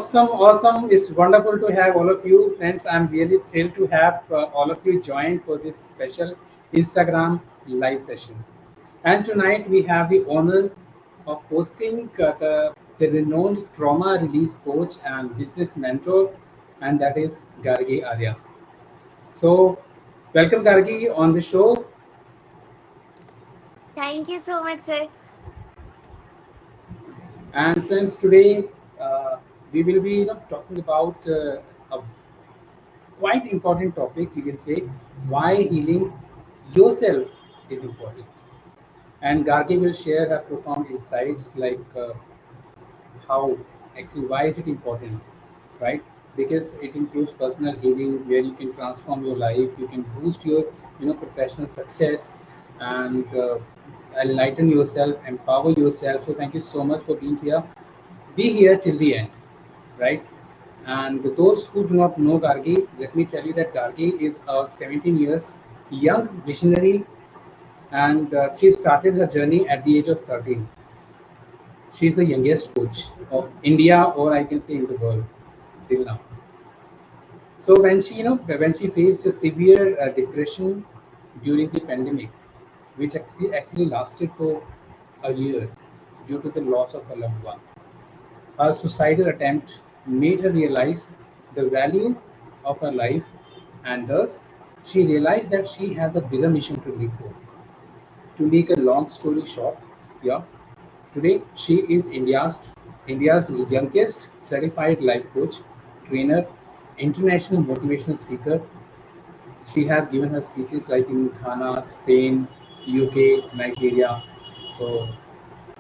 Awesome, awesome. It's wonderful to have all of you, friends. I'm really thrilled to have all of you join for this special Instagram live session. And tonight we have the honor of hosting the renowned trauma release coach and business mentor, and that is Gargi Arya. So, welcome Gargi on the show. Thank you so much, sir. And friends, today we will be talking about a quite important topic, you can say, why healing yourself is important. And Gargi will share her profound insights like how actually why is it important, right? Because it includes personal healing where you can transform your life, you can boost your professional success and enlighten yourself, empower yourself. So thank you so much for being here. Be here till the end, right? And those who do not know Gargi, let me tell you that Gargi is a 17 years young visionary, and she started her journey at the age of 13. She is the youngest coach of India, or I can say in the world till now. So when she faced a severe depression during the pandemic, which actually lasted for a year due to the loss of a loved one, her suicidal attempt made her realize the value of her life, and thus she realized that she has a bigger mission to live for. To make a long story short, yeah, today she is India's youngest certified life coach, trainer, international motivational speaker. She has given her speeches like in Ghana, Spain, UK, Nigeria. So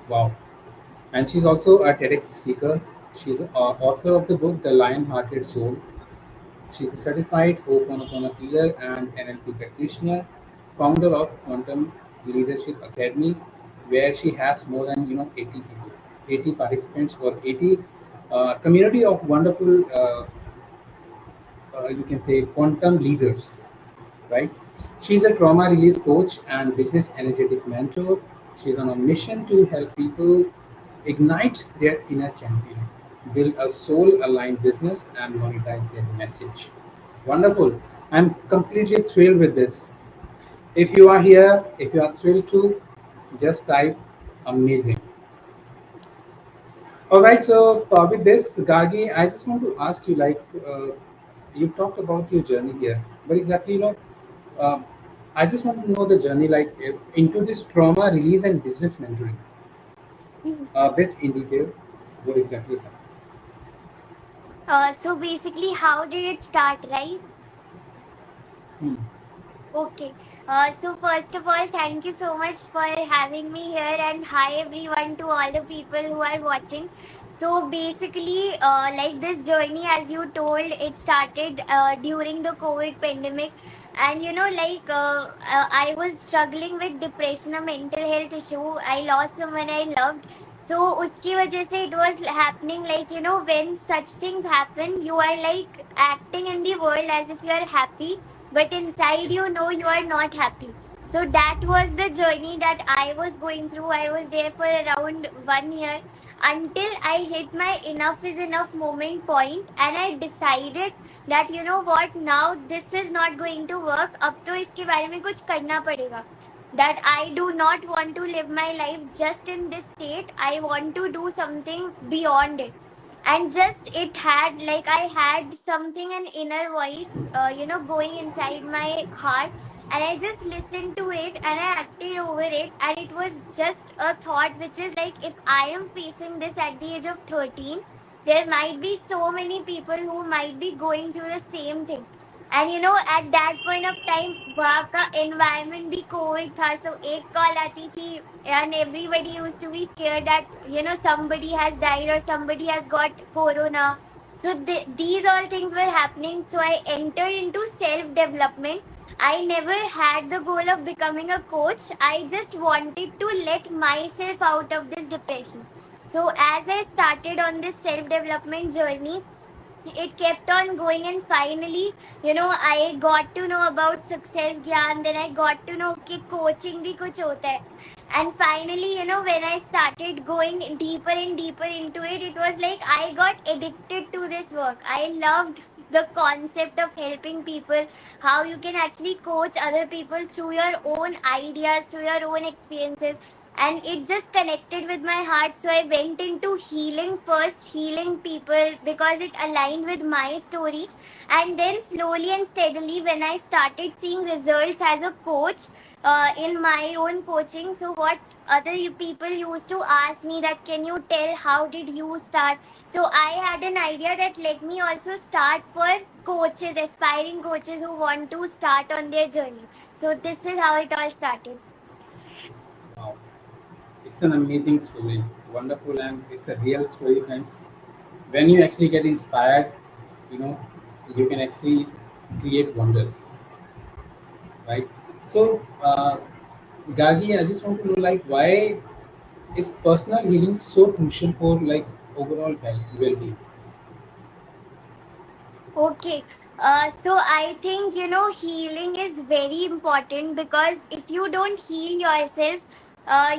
wow. And she's also a TEDx speaker. She's author of the book The Lion-Hearted Soul. She's a certified Ho'oponopono healer and NLP practitioner, founder of Quantum Leadership Academy, where she has more than 80 people, 80 participants, or 80 community of wonderful, you can say, quantum leaders, right? She's a trauma release coach and business energetic mentor. She's on a mission to help people ignite their inner champion, build a soul aligned business, and monetize their message. Wonderful. I'm completely thrilled with this. If you are here, if you are thrilled too, just type amazing. All right, so with this, Gargi, I just want to ask you like, you talked about your journey here, but exactly, uh, I just want to know the journey like into this trauma release and business mentoring. A bit in detail, what exactly happened? So basically, how did it start, right? Hmm. Okay. So first of all, thank you so much for having me here, and hi everyone to all the people who are watching. So basically, like this journey, as you told, it started during the COVID pandemic, and I was struggling with depression, a mental health issue. I lost someone I loved. So uski wajah se it was happening, like when such things happen, you are like acting in the world as if you are happy, but inside you are not happy. So that was the journey that I was going through. I was there for around 1 year until I hit my enough is enough moment point, and I decided that you know what, now this is not going to work. अब तो इसके बारे में कुछ करना पड़ेगा. That I do not want to live my life just in this state. I want to do something beyond it. And just it had like I had something, an inner voice, going inside my heart, and I just listened to it and I acted over it. And it was just a thought which is like, if I am facing this at the age of 13, there might be so many people who might be going through the same thing. And at that point of time, वहाँ का environment भी COVID था. So एक call आती थी, and everybody used to be scared that somebody has died or somebody has got corona. So these all things were happening. So I entered into self development. I never had the goal of becoming a coach. I just wanted to let myself out of this depression. So as I started on this self development journey, it kept on going, and finally I got to know about success gyan. Then I got to know कि coaching भी कुछ होता है. And finally, when I started going deeper and deeper into it, it was like I got addicted to this work. I loved the concept of helping people, how you can actually coach other people through your own ideas, through your own experiences. And it just connected with my heart. So I went into healing first, healing people because it aligned with my story. And then slowly and steadily, when I started seeing results as a coach, in my own coaching. So what other people used to ask me that, can you tell how did you start? So I had an idea that let me also start for coaches, aspiring coaches who want to start on their journey. So this is how it all started. Wow. It's an amazing story, wonderful, and it's a real story, friends. When you actually get inspired, you know, you can actually create wonders, right? So, Gargi, I just want to know, like, why is personal healing so crucial for like overall well-being? Okay. So I think, healing is very important because if you don't heal yourself,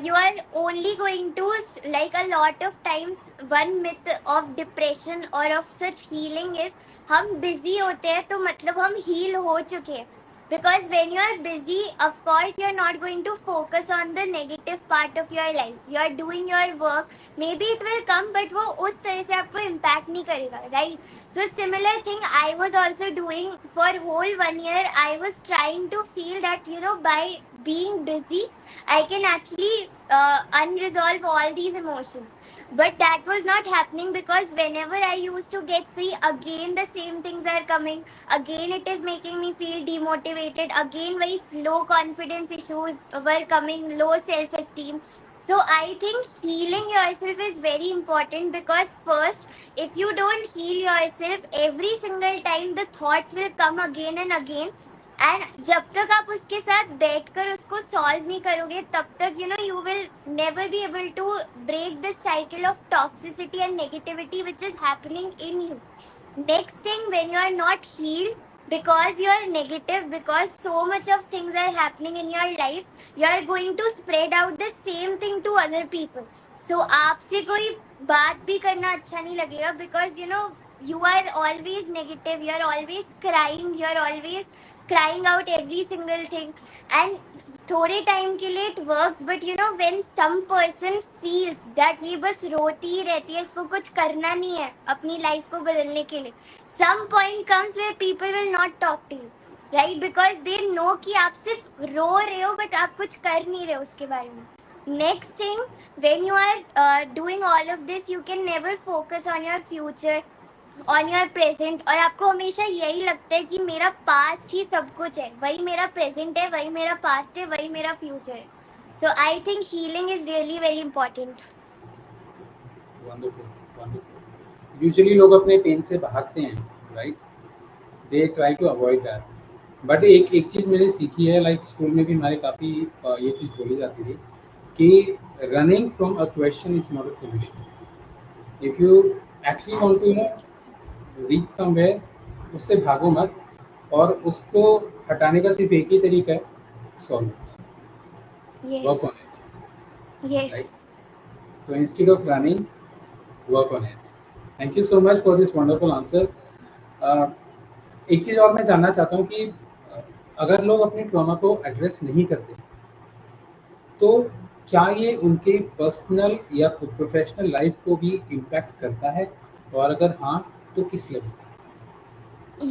you are only going to, like a lot of times, one myth of depression or of such healing is, हम busy होते हैं तो मतलब हम heal हो चुके हैं. Because when you are busy, of course, you're not going to focus on the negative part of your life. You are doing your work. Maybe it will come, but वो उस तरह से आपको impact नहीं करेगा, right? So similar thing I was also doing for whole 1 year. I was trying to feel that, by being busy, I can actually unresolve all these emotions. But that was not happening because whenever I used to get free, again the same things are coming. Again it is making me feel demotivated. Again very slow confidence issues were coming, low self-esteem. So I think healing yourself is very important because first, if you don't heal yourself, every single time the thoughts will come again and again. And जब तक आप उसके साथ बैठकर उसको solve नहीं करोगे, तब तक you will never be able to break the cycle of toxicity and negativity which is happening in you. Next thing, when you are not healed, because you are negative, because so much of things are happening in your life, you are going to spread out the same thing to other people. So आपसे कोई बात भी करना अच्छा नहीं लगेगा because you are always negative, you are always crying, you are always crying out every single thing. And थोड़े time के लिए it works, but when some person feels that ये बस रोती ही रहती है, इसको कुछ करना नहीं है अपनी लाइफ को बदलने के लिए, some point comes where people will not talk to you, right? Because they know कि आप सिर्फ रो रहे हो but आप कुछ कर नहीं रहे हो उसके बारे में. Next thing, when you are doing all of this, you can never focus on your future, on your present. और आपको हमेशा यही लगता है कि मेरा पास्ट ही सब कुछ है, वही मेरा प्रेजेंट है, वही मेरा पास्ट है, वही मेरा फ्यूचर है. So I think healing is really very important. Wonderful, wonderful. Usually लोग अपने पेन से भागते हैं, right? They try to avoid that. But एक एक चीज़ मैंने सीखी है, लाइक स्कूल में भी हमारे काफ़ी ये चीज़ बोली जाती थी कि running from a question is not a solution. If you actually want to reach somewhere, उससे भागो मत, और उसको हटाने का सिर्फ एक ही तरीका है, solve, work on it, yes. Right? So instead of running, work on it. Thank you so much for this wonderful answer. एक चीज़ और मैं जानना चाहता हूँ कि अगर लोग अपने ट्रॉमा को एड्रेस नहीं करते, तो क्या ये उनके पर्सनल या प्रोफेशनल लाइफ को भी इम्पैक्ट करता है, और अगर हाँ, तो किस लेवल?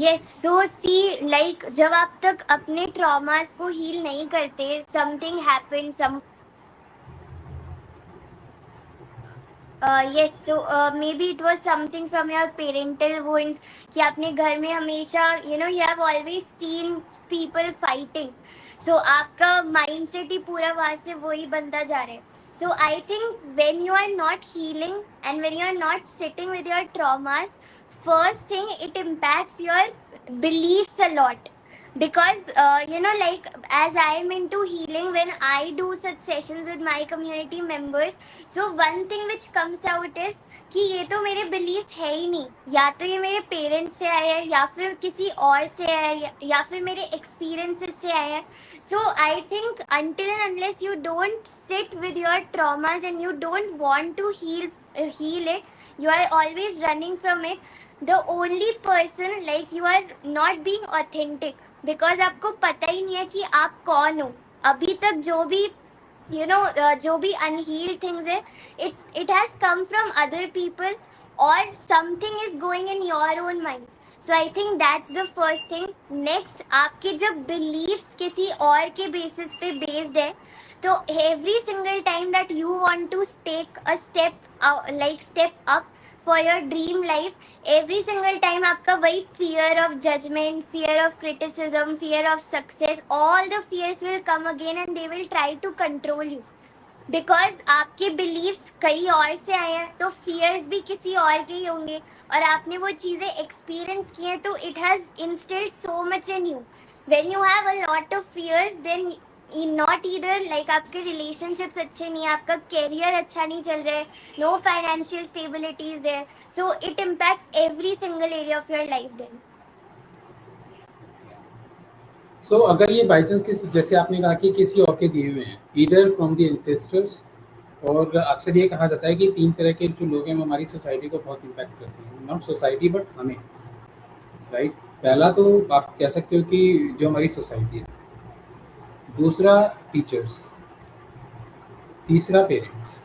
यस. सो सी, लाइक जब आप तक अपने ट्रॉमास को हील नहीं करते, something happen, some yes, so maybe it was something from your parental wounds कि आपने घर में हमेशा you have always seen people fighting, so आपका mindset ही पूरा वहाँ से वही बनता जा रहा है. So I think when you are not healing and when you are not sitting with your traumas, first thing, it impacts your beliefs a lot. Because like as I am into healing, when I do such sessions with my community members, so one thing which comes out is कि ये तो मेरे beliefs है ही नहीं, या तो ये मेरे पेरेंट्स से आया है, या फिर किसी और से आया है, या फिर मेरे एक्सपीरियंसेस से आया है. So I think until and unless you don't sit with your traumas and you don't want to heal it, you are always running from it. The only person, like, you are not being authentic, because आपको पता ही नहीं है कि आप कौन हो. अभी तक जो भी जो भी unhealed things है, it has come from other people, or something is going in your own mind. So I think that's the first thing. Next, आपके जब beliefs किसी और के basis पे based है, तो every single time that you want to take a step up for your dream life, every single time आपका वही fear of judgment, fear of criticism, fear of success, all the fears will come again and they will try to control you. Because आपके beliefs कहीं और से आए हैं, तो fears भी किसी और के ही होंगे, और आपने वो चीजें एक्सपीरियंस की हैं, तो it has instilled so much in you. When you have a lot of fears, then not either like आपके रिलेशनशिप्स अच्छे नहीं है, आपका कैरियर अच्छा नहीं चल रहा है, no financial stability is there, so it impacts every single area of your life then. So अगर ये बाई चांस किसी, जैसे आपने कहा कि किसी और के दिए हुए हैं, ईदर फ्रॉम द एंसेस्टर्स, और अक्सर ये कहा जाता है कि 3 तरह के जो लोग हैं वो हमारी सोसाइटी को बहुत इम्पैक्ट करते हैं, नॉट सोसाइटी बट हमें, राइट. पहला तो आप कह सकते हो कि जो हमारी सोसाइटी है, दूसरा टीचर्स, तीसरा पेरेंट्स,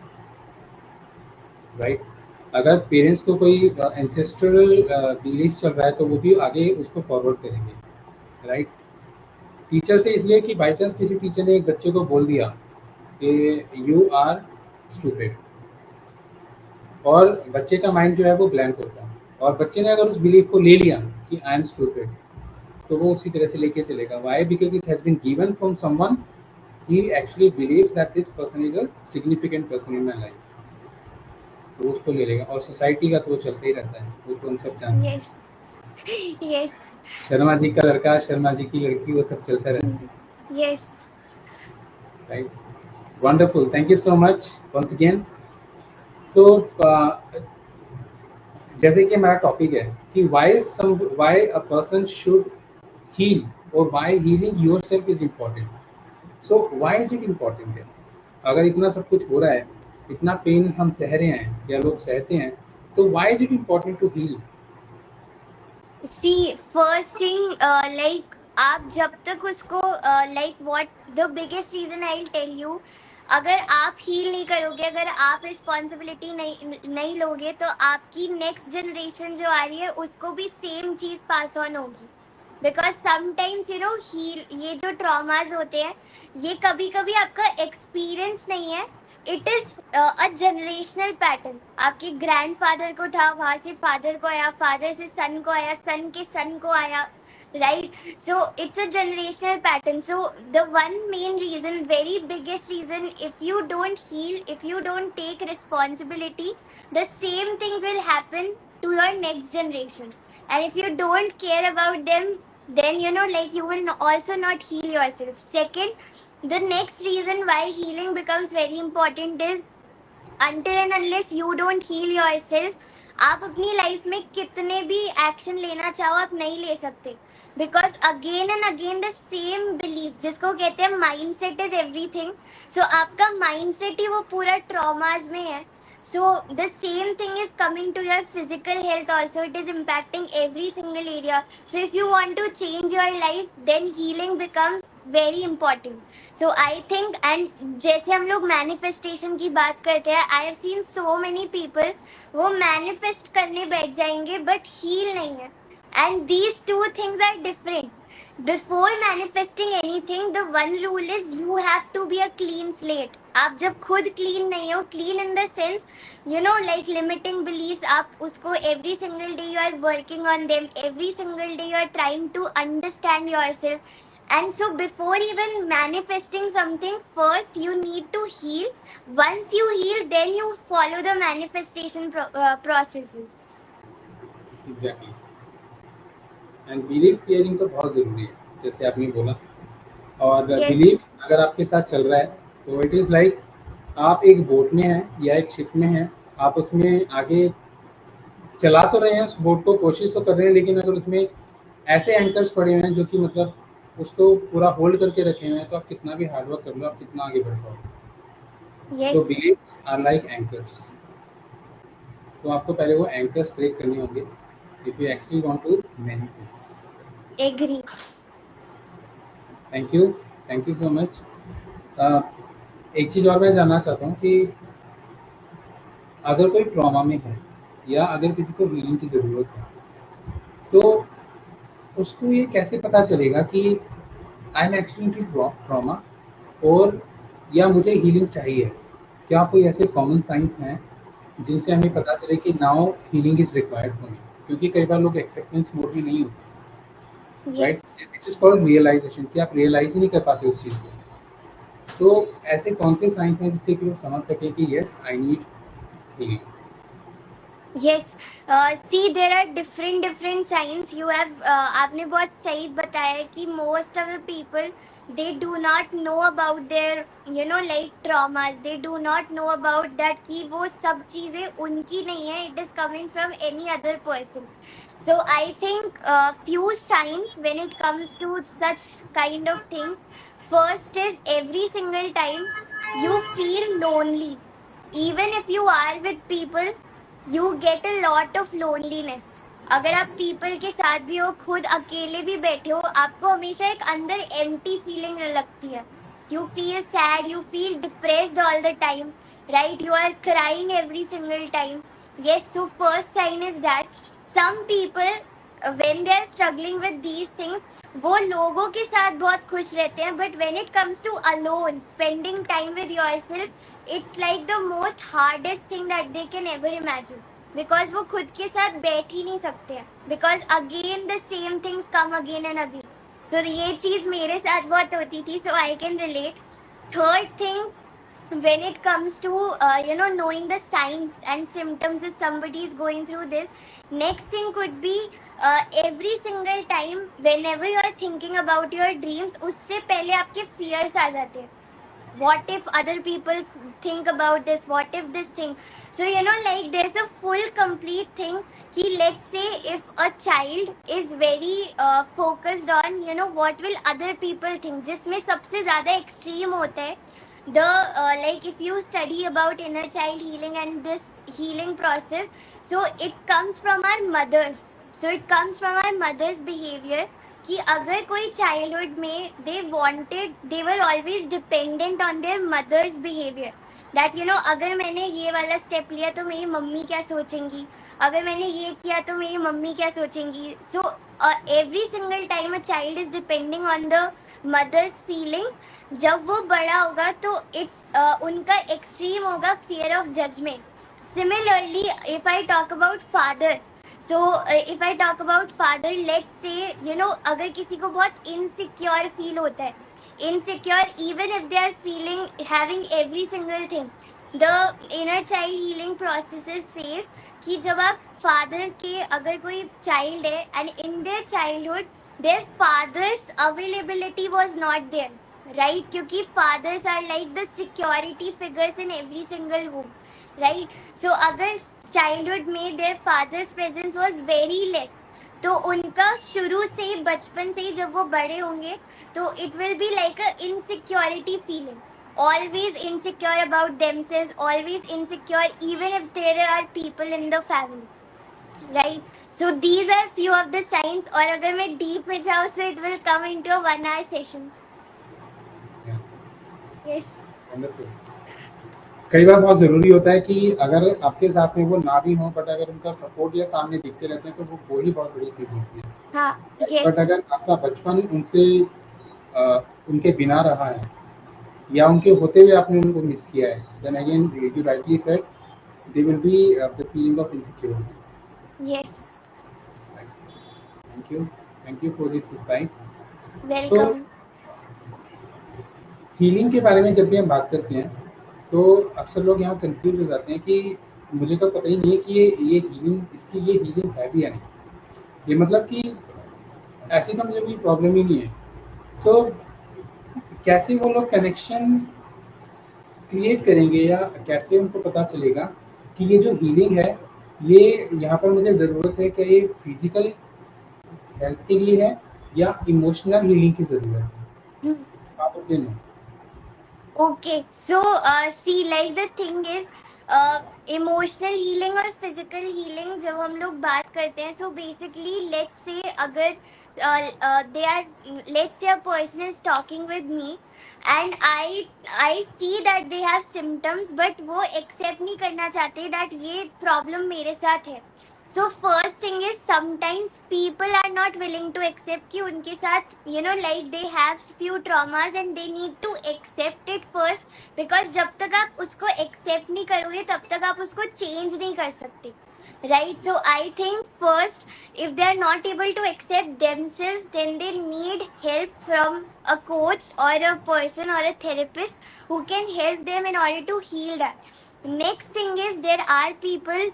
राइट. अगर पेरेंट्स को कोई एंसेस्ट्रल बिलीफ चल रहा है तो वो भी आगे उसको फॉरवर्ड करेंगे, राइट. टीचर से इसलिए कि बाई चांस किसी टीचर ने एक बच्चे को बोल दिया कि यू आर स्टूपिड, और बच्चे का माइंड जो है वो ब्लैंक होता है, और बच्चे ने अगर उस बिलीफ को ले लिया कि आई एम स्टूपिड, तो वो उसी तरह से लेके चलेगा. Why? Because it has been given from someone, he actually believes that this person is a significant person in my life, तो उसको ले लेगा. और सोसाइटी का तो चलता ही रहता है, वो तो हम सब जानते हैं. यस. शर्मा जी का लड़का, शर्मा जी की लड़की, वो सब चलता रहता है. Yes. Right. Wonderful. Thank you so much once again. So जैसे कि हमारा टॉपिक है कि why a person should heal, और why healing yourself is important. So why is it important है? अगर इतना सब कुछ हो रहा है, इतना पेन हम सह रहे हैं या लोग सहते हैं, तो why is it important to heal? See, first thing, like, आप जब तक उसको like what the biggest reason I'll tell you, अगर आप हील नहीं करोगे, अगर आप रिस्पॉन्सिबिलिटी नहीं लोगे, तो आपकी नेक्स्ट जनरेशन जो आ रही है उसको भी सेम चीज पास ऑन होगी. बिकॉज समटाइम्स हील, ये जो ट्रॉमाज होते हैं, ये कभी कभी आपका एक्सपीरियंस नहीं है, it is a generational pattern. आपके ग्रैंडफादर को था, वहां से फादर को आया, फादर से सन को आया, सन के सन को आया, right? So it's a generational pattern. So the one main reason, very biggest reason, if you don't heal, if you don't take responsibility, the same things will happen to your next generation. And if you don't care about them, then like, you will also not heal yourself. Second, the next reason why healing becomes very important is, until and unless you don't heal yourself, आप अपनी life में कितने भी action लेना चाहो आप नहीं ले सकते. Because again and again the same belief, जिसको कहते हैं माइंड सेट इज एवरीथिंग. सो आपका माइंड सेट ही वो पूरा ट्रॉमाज में है. So the same thing is coming to your physical health also. It is impacting every single area. So if you want to change your life, then healing becomes very important. So I think, and जैसे हम लोग manifestation की बात करते हैं, I have seen so many people, वो manifest करने बैठ जाएंगे but heal नहीं है. And these two things are different. Before manifesting anything, the one rule is you have to be a clean slate. आप जब खुद clean नहीं हो, clean in the sense, like limiting beliefs, आप उसको every single day you are working on them, every single day you are trying to understand yourself. And so before even manifesting something, first you need to heal. Once you heal, then you follow the manifestation processes. Exactly. And belief clearing तो बहुत ज़रूरी है, जैसे आपने बोला. और belief अगर आपके साथ चल रहा है तो इट इज़ लाइक आप एक बोट में हैं या एक शिप में हैं, आप उसमें आगे चला तो रहे हैं उस बोट को, कोशिश तो कर रहे हैं, लेकिन अगर उसमें ऐसे एंकर्स पड़े हुए हैं जो कि मतलब उसको पूरा होल्ड करके रखे हुए हैं, तो आप कितना भी हार्ड वर्क कर लो, आप कितना आगे बढ़ पाओगे। Yes, तो बिलीव्स आर लाइक एंकर्स। तो आपको पहले वो एंकर्स ब्रेक करने होंगे if you actually want to manifest. agree. Thank you so much. एक चीज़ और मैं जानना चाहता हूँ कि अगर कोई ट्रॉमा में है या अगर किसी को हीलिंग की ज़रूरत है, तो उसको ये कैसे पता चलेगा कि I am actually into trauma, और या मुझे हीलिंग चाहिए? क्या कोई ऐसे कॉमन साइंस हैं जिनसे हमें पता चले कि now healing is required for me? क्योंकि कई बार लोग एक्सेप्टेंस मोड में नहीं होते, right? Yes. It is called realisation, कि आप रियलाइज ही नहीं कर पाते उस चीज़ को। तो ऐसे कौन से साइंस हैं जिससे कि वो समझ सके कि yes I need healing? Yes. See, there are different signs. You have आपने बहुत सही बताया है कि most of the people they do not know about their like traumas. They do not know about that कि वो सब चीजें उनकी नहीं है. It is coming from any other person. So I think few signs when it comes to such kind of things. First is every single time you feel lonely. Even if you are with people, you get a lot of loneliness. अगर आप people के साथ भी हो, खुद अकेले भी बैठे हो, आपको हमेशा एक अंदर एम्प्टी फीलिंग लगती है. You feel sad, you feel depressed all the time, right? You are crying every single time. Yes, so first sign is that some people when they are struggling with these things, वो लोगों के साथ बहुत खुश रहते हैं, but when it comes to alone spending time with yourself, it's like the most hardest thing that they can ever imagine, because वो खुद के साथ बैठ ही नहीं सकते हैं, because again the same things come again and again. So ये चीज मेरे साथ बहुत होती थी, so I can relate. Third thing, when it comes to knowing the signs and symptoms if somebody is going through this, next thing could be every single time whenever you are thinking about your dreams, उससे पहले आपके fears आ जाते हैं. What if other people think about this? What if this thing? So like there's a full complete thing कि let's say if a child is very focused on what will other people think, जिसमें सबसे ज़्यादा extreme होता है the like if you study about inner child healing and this healing process, so it comes from our mothers. So it comes from our mother's behavior कि अगर कोई childhood में they were always dependent on their mother's behavior, that अगर मैंने ये वाला step लिया तो मेरी मम्मी क्या सोचेंगी, अगर मैंने ये किया तो मेरी मम्मी क्या सोचेंगी. So every single time a child is depending on the mother's feelings. जब वो बड़ा होगा तो उनका एक्सट्रीम होगा fear of judgment. Similarly, if I talk about father, so if I talk about father, let's say अगर किसी को बहुत insecure feel होता है, insecure even if they are feeling having every single thing, the inner child healing processes says कि जब आप father के अगर कोई child है and in their childhood their father's availability was not there, right? क्योंकि fathers are like the security figures in every single home, right? So अगर childhood में their father's presence was very less, तो उनका शुरू से ही बचपन से ही जब वो बड़े होंगे तो it will be like a insecurity feeling, always insecure about themselves, always insecure even if there are people in the family, right? So these are few of the signs. और अगर मैं deep में जाऊँ so it will come into a 1 hour session. Yes. Wonderful. कई बार बहुत ज़रूरी होता है कि अगर आपके साथ में वो ना भी हो, बट अगर उनका सपोर्ट या सामने दिखते रहते हैं तो वो ही बहुत बड़ी चीज़ होती है. हाँ, yes. बट अगर आपका बचपन उनसे उनके बिना रहा है या उनके होते हुए आपने उनको मिस किया है, then again you rightly said they will be the feeling of insecurity. Yes. Thank you for this insight. Welcome. Healing के बारे में जब भी हम बात करते हैं तो अक्सर लोग यहाँ कंफ्यूज हो जाते हैं कि मुझे तो पता ही नहीं है कि ये हीलिंग है भी या नहीं. ये मतलब कि ऐसी तो मुझे कोई प्रॉब्लम ही नहीं है. सो कैसे वो लोग कनेक्शन क्रिएट करेंगे या कैसे उनको पता चलेगा कि ये जो हीलिंग है, ये यहाँ पर मुझे ज़रूरत है कि ये फिजिकल हेल्थ के लिए है या इमोशनल हीलिंग की ज़रूरत है? आप opinion. Okay, so see, like the thing is, emotional healing और फिजिकल हीलिंग जब हम लोग बात करते हैं, सो बेसिकली लेट्स से अगर दे are let's say a person is talking with me and I see that they have symptoms, but वो accept नहीं करना चाहते दैट ये प्रॉब्लम मेरे साथ है. So first thing is sometimes people are not willing to accept कि उनके साथ like they have few traumas and they need to accept it first, because जब तक आप उसको accept नहीं करोगे तब तक आप उसको change नहीं कर सकते. Right, so I think first, if they are not able to accept themselves, then they need help from a coach or a person or a therapist who can help them in order to heal that. Next thing is there are people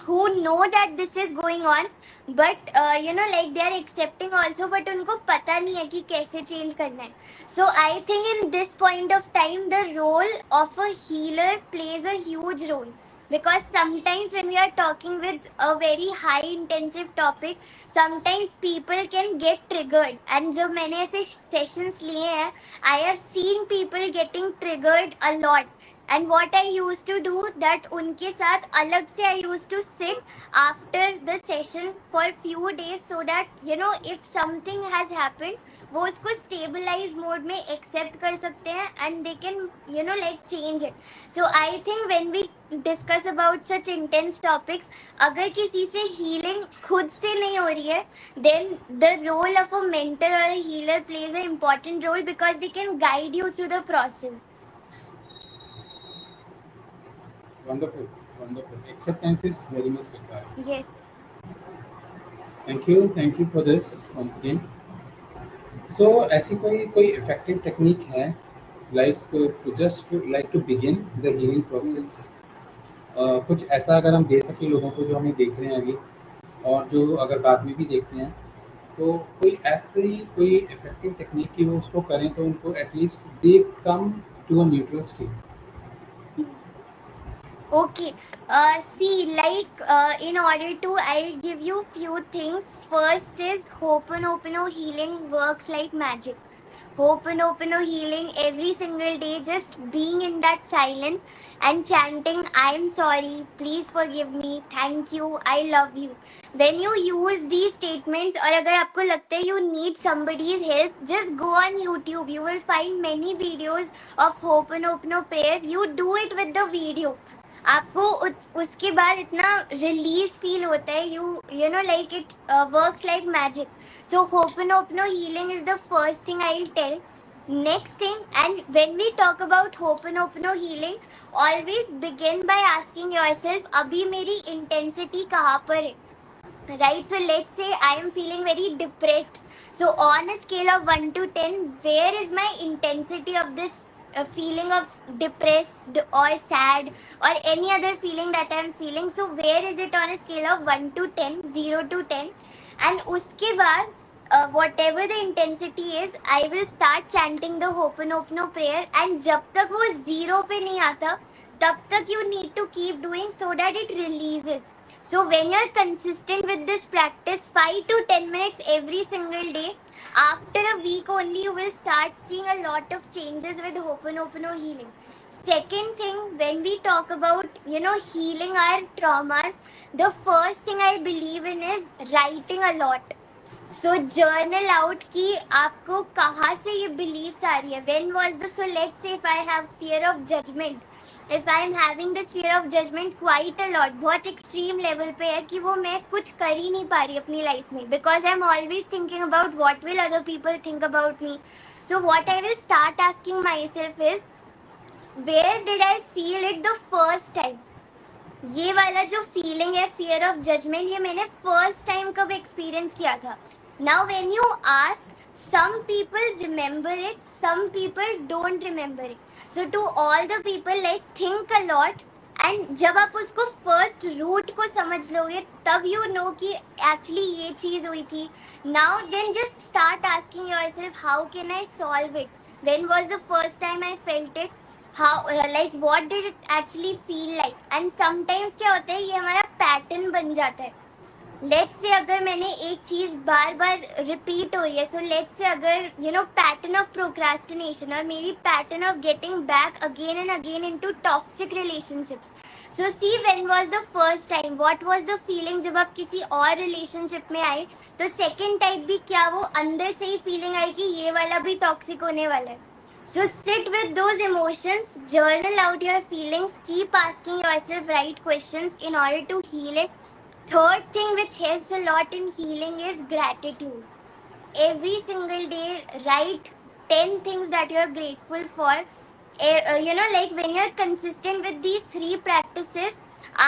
who know that this is going on, but like they are accepting also, but उनको पता नहीं है कि कैसे change करना है. So I think in this point of time the role of a healer plays a huge role, because sometimes when we are talking with a very high intensive topic, sometimes people can get triggered, and जब मैंने ऐसे sessions लिए हैं, I have seen people getting triggered a lot. And what I used to do that उनके साथ अलग से I used to sit after the session for few days, so that if something has happened, वो उसको stabilize mode में accept कर सकते हैं and they can like change it. So I think when we discuss about such intense topics, अगर किसी से healing खुद से नहीं हो रही है, then the role of a mentor or a healer plays an important role, because they can guide you through the process. Wonderful, wonderful. Acceptance is very much required. Yes. Thank you for this once again. So ऐसी कोई effective technique है, like just like to begin the healing process? कुछ ऐसा अगर हम दे सकें लोगों को जो हमें देख रहे हैं अभी, और जो अगर बाद में भी देखते हैं, तो कोई ऐसी कोई effective technique की वो उसको करें तो उनको at least they come to a neutral state. Okay. See, like in order to, I'll give you few things. First is Ho'oponopono healing works like magic. Ho'oponopono healing every single day, just being in that silence and chanting, I'm sorry, please forgive me, thank you, I love you. When you use these statements, और अगर आपको लगता है you need somebody's help, just go on YouTube. You will find many videos of Ho'oponopono prayer. You do it with the video. आपको उसके बाद इतना release feel होता है, you know like it works like magic. So Ho'oponopono healing is the first thing I'll tell. Next thing, and when we talk about Ho'oponopono healing, always begin by asking yourself, अभी मेरी intensity कहाँ पर है? Right, so let's say I am feeling very depressed. So on a scale of 1 to 10, where is my intensity of this feeling of depressed or sad or any other feeling that I am feeling? So where is it on a scale of 1 to 10, 0 to 10? And uske baad, whatever the intensity is, I will start chanting the Ho'oponopono prayer, and jab tak wo 0 pe nahi aata, tab tak you need to keep doing so that it releases. So when you're consistent with this practice, 5 to 10 minutes every single day, after a week only you will start seeing a lot of changes with Ho'oponopono healing. Second thing, when we talk about healing our traumas, the first thing I believe in is writing a lot. So journal out कि आपको कहाँ से ये beliefs आ रही है. When was the, so let's say if I have fear of judgment, if I am having this fear of judgment quite a lot, बहुत extreme level पे है कि वो मैं कुछ कर ही नहीं पा रही अपनी life में, because I am always thinking about what will other people think about me. So what I will start asking myself is, where did I feel it the first time? ये वाला जो फीलिंग है fear of judgement, ये मैंने first time कब experience किया था. Now when you ask, some people remember it, some people don't remember it. So to all the people, like, think a lot, and जब आप उसको फर्स्ट रूट को समझ लोगे तब यू नो कि एक्चुअली ये चीज हुई थी. Now then just start asking yourself, how can I solve it? When was the first time I felt it? how like what did it actually feel like. And sometimes क्या होता है, ये हमारा पैटर्न बन जाता है. लेट्स से अगर मैंने एक चीज बार बार रिपीट हो रही है, सो लेट्स से अगर पैटर्न ऑफ प्रोक्रास्टिनेशन और मेरी pattern of getting back again and again into toxic relationships. So see when was the first time, what was the feeling जब आप किसी और रिलेशनशिप में आए. तो सेकंड टाइप भी क्या वो अंदर से ही फीलिंग आई कि ये वाला भी टॉक्सिक होने वाला है. So sit with those emotions, journal out your feelings, keep asking yourself right questions in order to heal it. Third thing which helps a lot in healing is gratitude. Every single day, write 10 things that you are grateful for. Like when you are consistent with these three practices,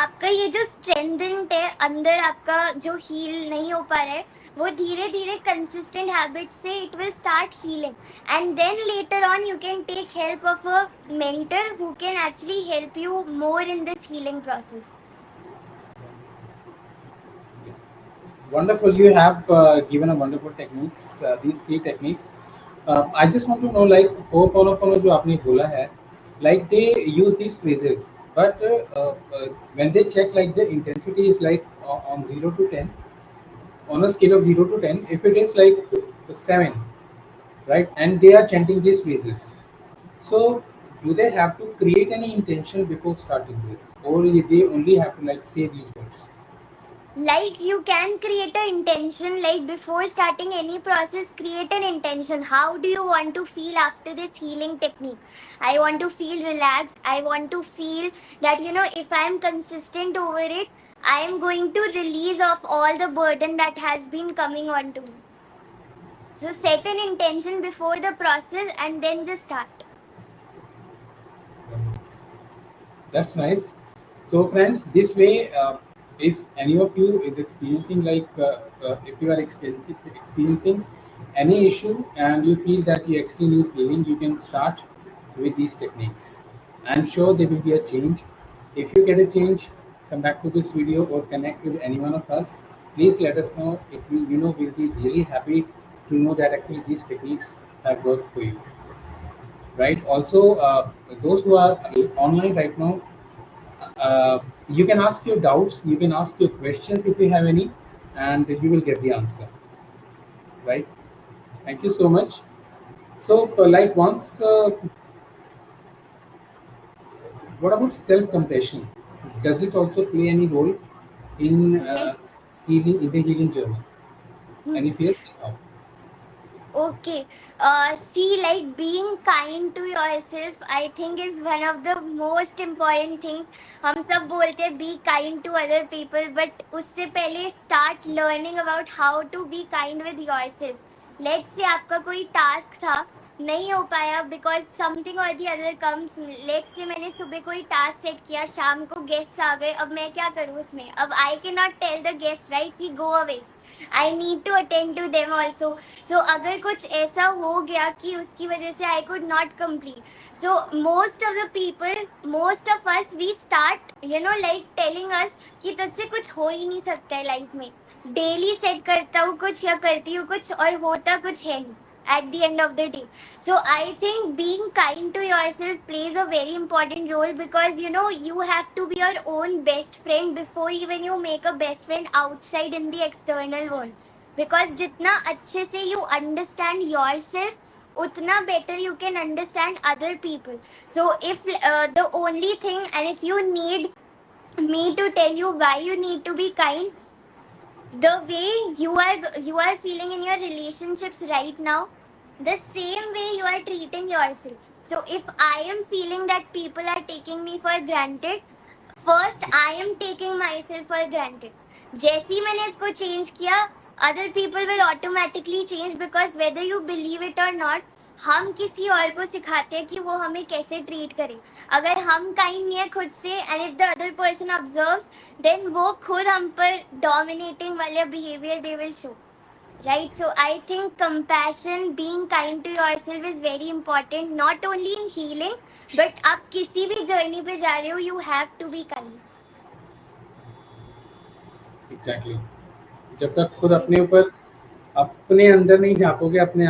आपका ये जो strengthened है अंदर, आपका जो heal नहीं हो पा रहा है, वो धीरे धीरे consistent habits से it will start healing. And then later on you can take help of a mentor who can actually help you more in this healing process. Wonderful. You have given a wonderful techniques. These three techniques. I just want to know, like, Ho'oponopono जो आपने बोला है, like they use these phrases, but when they check, like the intensity is like on 0 to 10, on a scale of 0 to 10, if it is like 7, right, and they are chanting these phrases, so do they have to create any intention before starting this, or they only have to like say these words? Like you can create an intention, like before starting any process, create an intention. How do you want to feel after this healing technique? I want to feel relaxed. I want to feel that, if I am consistent over it, I am going to release off all the burden that has been coming on to me. So set an intention before the process and then just start. That's nice. So friends, this way, if any of you is experiencing like, if you are experiencing any issue and you feel that you actually need healing, you can start with these techniques. I'm sure there will be a change. If you get a change, come back to this video or connect with any one of us. Please let us know. If we'll be really happy to know that actually these techniques have worked for you. Right. Also, those who are online right now, you can ask your doubts, you can ask your questions if you have any, and you will get the answer. Right. Thank you so much. So, like once, what about self-compassion? Does it also play any role in Yes. healing, in the healing journey? Any fears? No. Okay. See, like being kind to yourself, I think is one of the most important things. हम सब बोलते हैं be kind to other people, but उससे पहले start learning about how to be kind with yourself. Let's say आपका कोई task था, नहीं हो पाया because something or the other comes. Let's say मैंने सुबह कोई task set किया, शाम को guests आ गए, अब मैं क्या करूँ उसमें? अब I cannot tell the guests, right, कि go away. I need to attend to them also. So अगर कुछ ऐसा हो गया कि उसकी वजह से I could not complete. So most of the people, most of us, we start, like telling us कि तुझसे कुछ हो ही नहीं सकता है लाइफ में. डेली सेट करता हूँ कुछ या करती हूँ कुछ और होता कुछ है नहीं at the end of the day. So I think being kind to yourself plays a very important role because you have to be your own best friend before even you make a best friend outside in the external world. Because जितना अच्छे से you understand yourself, उतना better you can understand other people. So if the only thing, and if you need me to tell you why you need to be kind, the way you are feeling in your relationships right now, the same way you are treating yourself. So if I am feeling that people are taking me for granted, first I am taking myself for granted. जैसे ही मैंने इसको change किया, other people will automatically change because whether you believe it or not, हम किसी और को सिखाते हैं कि वो हमें कैसे ट्रीट करे. अगर हम काइंड नहीं है खुद से, and if the other person observes, then वो खुद हम पर डोमिनेटिंग वाले behaviour they will show. Right, so I think compassion, being kind to yourself is very important, not only in healing, but आप किसी भी journey पे जा रहे हो, you have to be kind. Exactly. जब तक खुद अपने ऊपर, अपने अंदर नहीं झाँकोगे, अपने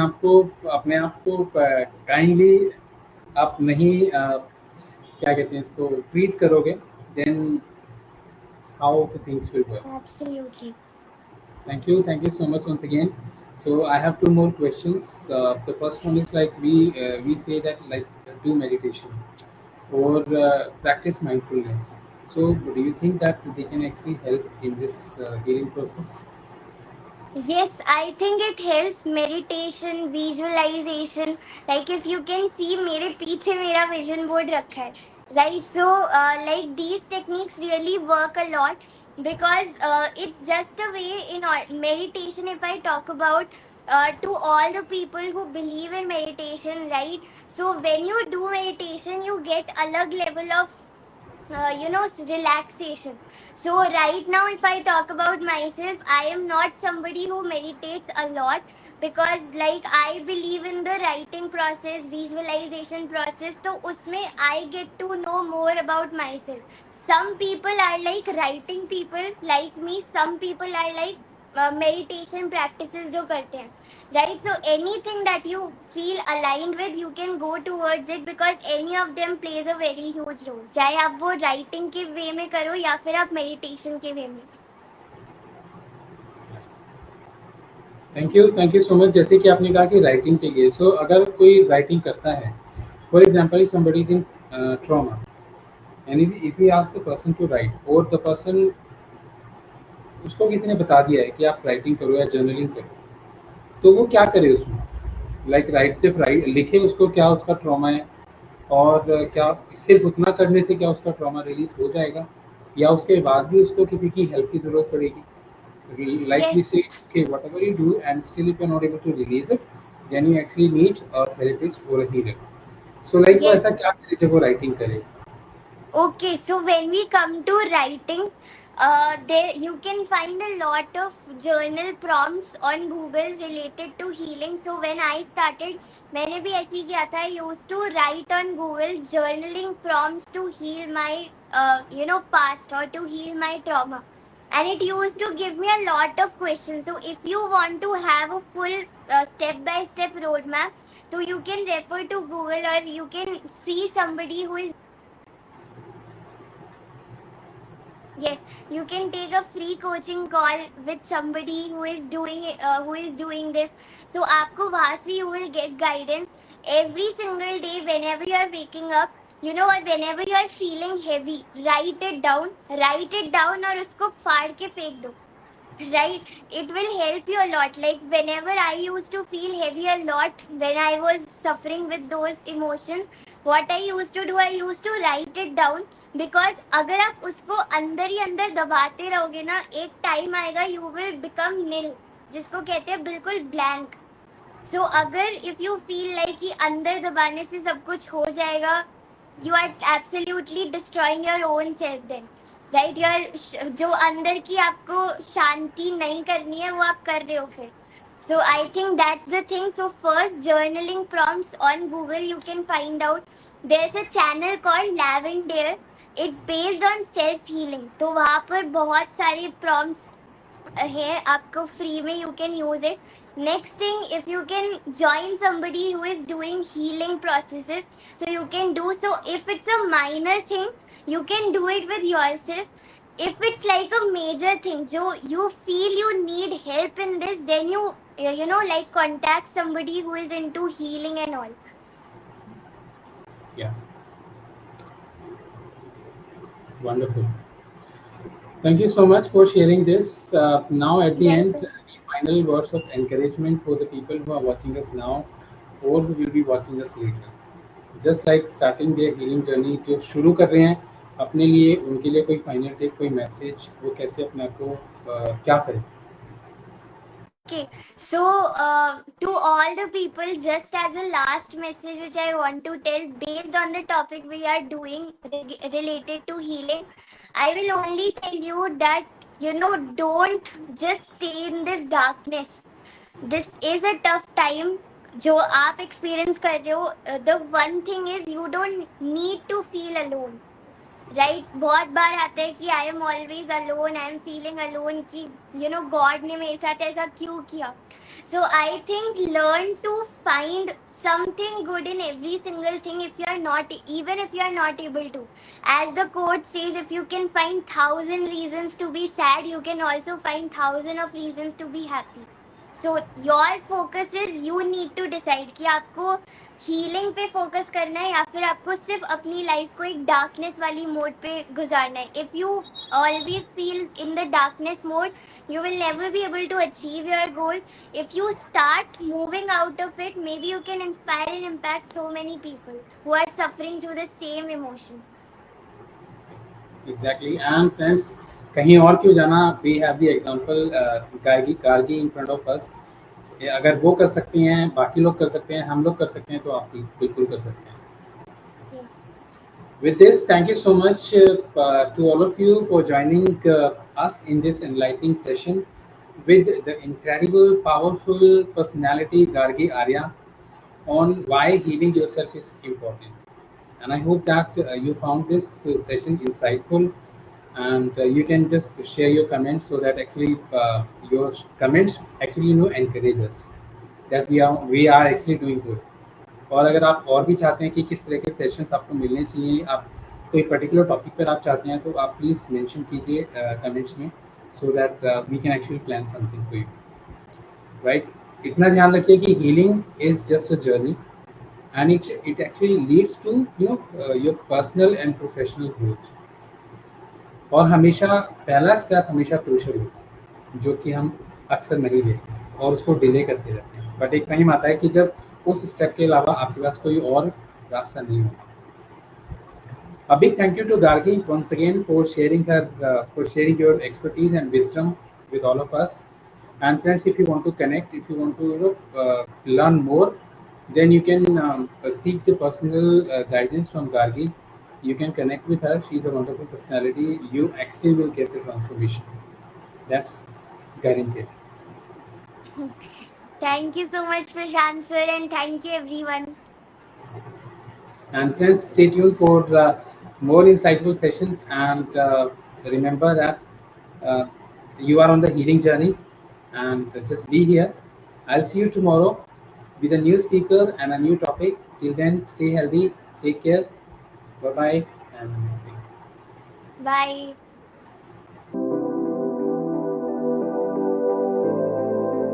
आप को काइंडली आप नहीं क्या कहते हैं इसको, ट्रीट करोगे, then how the things will work. Absolutely. Thank you so much once again. So I have two more questions. The first one is like we say that like do meditation or practice mindfulness. So do you think that they can actually help in this healing process? Yes, I think it helps meditation, visualization. Like if you can see, मेरे पीछे मेरा vision board रखा है, right? So like these techniques really work a lot because it's just a way in meditation. If I talk about to all the people who believe in meditation, right? So when you do meditation, you get alag level of relaxation. So right now if I talk about myself, I am not somebody who meditates a lot because like I believe in the writing process, visualization process, so usme I get to know more about myself. Some people are like writing people like me, some people are like meditation practices जो करते हैं, right? So anything that you feel aligned with, you can go towards it because any of them plays a very huge role, चाहे आप वो writing के way में करो या फिर आप meditation के way में. Thank you so much. जैसे कि आपने कहा कि राइटिंग के लिए, सो अगर कोई राइटिंग करता है, for example somebody is in trauma and if we ask the person to write or the person, उसको किसी ने बता दिया है कि आप राइटिंग करो या जर्नलिंग करो, तो वो क्या करे उसमें, लाइक राइट सिर्फ राइट लिखे, उसको क्या उसका ट्रॉमा है, और क्या सिर्फ उतना करने से क्या उसका ट्रॉमा रिलीज हो जाएगा, या उसके बाद भी उसको किसी की हेल्प की जरूरत पड़ेगी? Like we Yes, say, okay, whatever you do, and still if you're not able to release it, then you actually need a therapist or a healer. So like वो yes. ऐसा क्या करे जब वो राइटिंग करे? Okay, so when we come to writing, there you can find a lot of journal prompts on Google related to healing. So when I started, मैंने भी ऐसे ही किया था. I used to write on Google journaling prompts to heal my past or to heal my trauma. And it used to give me a lot of questions. So if you want to have a full step-by-step roadmap, so you can refer to Google or you can see somebody who is. Yes, you can take a free coaching call with somebody who is doing this. So आपको वहाँ से you will get guidance every single day whenever you are waking up. You know what? Whenever you are feeling heavy, write it down और उसको फाड़ के फेंक दो. Right, it will help you a lot. Like whenever I used to feel heavy a lot when I was suffering with those emotions, what I used to do, I used to write it down. Because अगर आप उसको अंदर ही अंदर दबाते रहोगे ना, एक time आएगा you will become nil, जिसको कहते हैं बिल्कुल blank. So अगर if you feel like कि अंदर दबाने से सब कुछ हो जाएगा, you are absolutely destroying your own self then. Right, यार जो अंदर की आपको शांति नहीं करनी है वो आप कर रहे हो फिर. So I think that's the thing. So first journaling prompts on Google you can find out. There's a channel called Lavender. It's based on self healing. तो वहाँ पर बहुत सारे prompts है आपको फ्री में, you can use it. Next thing, if you can join somebody who is doing healing processes, so you can do. So if it's a minor thing, you can do it with yourself. If it's like a major thing, jo you feel you need help in this, then you know like contact somebody who is into healing and all. Yeah, wonderful. Thank you so much for sharing this. Now at the end, Welcome. any final words of encouragement for the people who are watching us now or who will be watching us later. Just like starting their healing journey, जो शुरू कर रहे हैं अपने लिए, उनके लिए कोई फाइनल टिप, कोई मैसेज, वो कैसे अपने आप को क्या करें? Okay, so to all the people, just as a last message which I want to tell, based on the topic we are doing related to healing, I will only tell you that don't just stay in this darkness. This is a tough time जो आप experience कर रहे हो. The one thing is you don't need to feel alone. Right बहुत बार आता है कि I am always alone, I am feeling alone, कि गॉड ने मेरे साथ ऐसा क्यों किया. So I think learn to find something good in every single thing, if you are not, even if you are not able to. As the quote says, if you can find 1,000 reasons to be sad, you can also find 1,000 of reasons to be happy. So your focus is, you need to decide कि आपको healing पे focus करना है या फिर आपको सिर्फ अपनी लाइफ को एक डार्कनेस वाली मोड पे गुजारना है. If you always feel in the darkness mode, you will never be able to achieve your goals. If you start moving out of it, maybe you can inspire and impact so many people who are suffering through the same emotion. Exactly. And friends, कहीं और क्यों जाना? We have the example Kargi in front of us. अगर वो कर सकती हैं, बाकी लोग कर सकते हैं, हम लोग कर सकते हैं, तो आप भी बिल्कुल कर सकते हैं. Yes. With this, thank you so much to all of you for joining us in this enlightening session with the incredible, powerful personality Gargi Arya on why healing yourself is important. And I hope that you found this session insightful, and you can just share your comments so that actually your comments actually encourage us that we are actually doing good. और अगर आप और भी चाहते हैं कि किस तरह के सेशंस आपको मिलने चाहिए, आप कोई पर्टिकुलर टॉपिक पर आप चाहते हैं, तो आप प्लीज़ मेंशन कीजिए कमेंट्स में, so that we can actually plan something for you. Right, इतना ध्यान रखिए कि healing is just a journey, and it actually leads to your personal and professional growth. और हमेशा पहला स्टेप हमेशा क्रूशियल होता है, जो कि हम अक्सर नहीं लेते और उसको डिले करते रहते हैं. बट एक टाइम आता है कि जब उस स्टेप के अलावा आपके पास कोई और रास्ता नहीं होता. A big thank you to Gargi once again for sharing your expertise and wisdom with all of us. And friends, if you want to connect, if you want to learn more, then you can seek the personal guidance from Gargi. You can connect with her. She's a wonderful personality. You actually will get the transformation. That's guaranteed. Thank you so much, Prashant sir, and thank you everyone. And friends, stay tuned for more insightful sessions, and remember that you are on the healing journey, and just be here. I'll see you tomorrow with a new speaker and a new topic. Till then, stay healthy, take care, bye bye, and namaste. Bye.